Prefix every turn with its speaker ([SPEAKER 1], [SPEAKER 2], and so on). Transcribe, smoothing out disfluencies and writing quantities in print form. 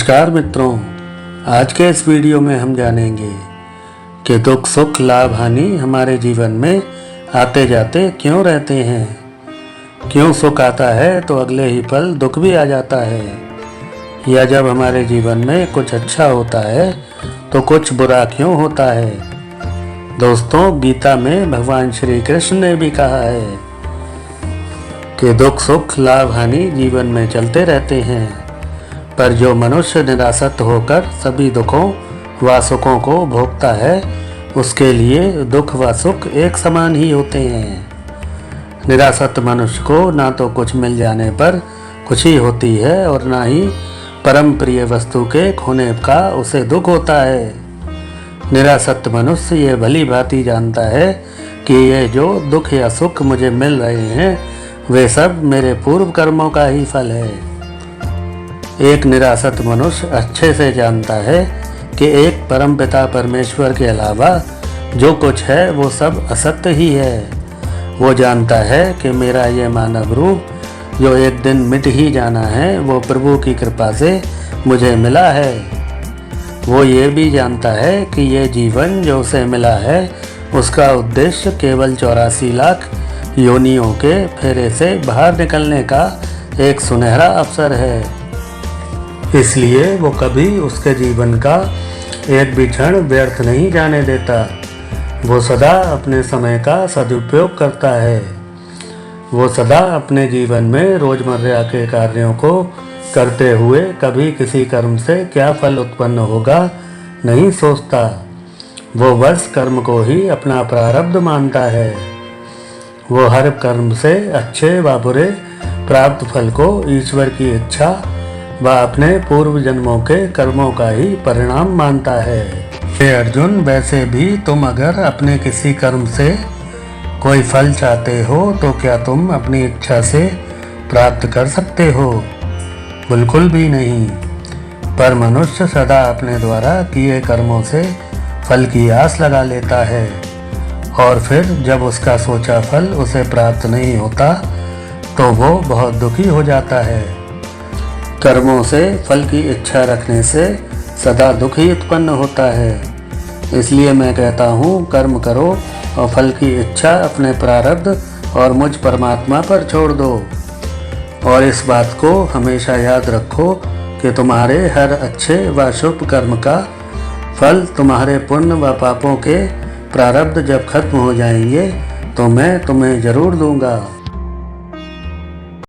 [SPEAKER 1] नमस्कार मित्रों, आज के इस वीडियो में हम जानेंगे कि दुख सुख लाभ हानि हमारे जीवन में आते जाते क्यों रहते हैं। क्यों सुख आता है तो अगले ही पल दुख भी आ जाता है, या जब हमारे जीवन में कुछ अच्छा होता है तो कुछ बुरा क्यों होता है। दोस्तों, गीता में भगवान श्री कृष्ण ने भी कहा है कि दुख सुख लाभ हानि जीवन में चलते रहते हैं, पर जो मनुष्य निरासक्त होकर सभी दुखों व सुखों को भोगता है उसके लिए दुख व सुख एक समान ही होते हैं। निरासक्त मनुष्य को ना तो कुछ मिल जाने पर खुशी होती है और ना ही परम प्रिय वस्तु के खोने का उसे दुख होता है। निरासक्त मनुष्य ये भली भांति जानता है कि ये जो दुख या सुख मुझे मिल रहे हैं वे सब मेरे पूर्व कर्मों का ही फल है। एक निरासक्त मनुष्य अच्छे से जानता है कि एक परमपिता परमेश्वर के अलावा जो कुछ है वो सब असत्य ही है। वो जानता है कि मेरा ये मानव रूप जो एक दिन मिट ही जाना है वो प्रभु की कृपा से मुझे मिला है। वो ये भी जानता है कि ये जीवन जो उसे मिला है उसका उद्देश्य केवल 84 लाख योनियों के फेरे से बाहर निकलने का एक सुनहरा अवसर है। इसलिए वो कभी उसके जीवन का एक भी क्षण व्यर्थ नहीं जाने देता। वो सदा अपने समय का सदुपयोग करता है। वो सदा अपने जीवन में रोजमर्रा के कार्यों को करते हुए कभी किसी कर्म से क्या फल उत्पन्न होगा नहीं सोचता। वो बस कर्म को ही अपना प्रारब्ध मानता है। वो हर कर्म से अच्छे व बुरे प्राप्त फल को ईश्वर की इच्छा व अपने पूर्व जन्मों के कर्मों का ही परिणाम मानता है। हे अर्जुन, वैसे भी तुम अगर अपने किसी कर्म से कोई फल चाहते हो तो क्या तुम अपनी इच्छा से प्राप्त कर सकते हो? बिल्कुल भी नहीं। पर मनुष्य सदा अपने द्वारा किए कर्मों से फल की आस लगा लेता है और फिर जब उसका सोचा फल उसे प्राप्त नहीं होता तो वो बहुत दुखी हो जाता है। कर्मों से फल की इच्छा रखने से सदा दुख ही उत्पन्न होता है। इसलिए मैं कहता हूँ, कर्म करो और फल की इच्छा अपने प्रारब्ध और मुझ परमात्मा पर छोड़ दो। और इस बात को हमेशा याद रखो कि तुम्हारे हर अच्छे व शुभ कर्म का फल तुम्हारे पुण्य व पापों के प्रारब्ध जब खत्म हो जाएंगे तो मैं तुम्हें जरूर दूंगा।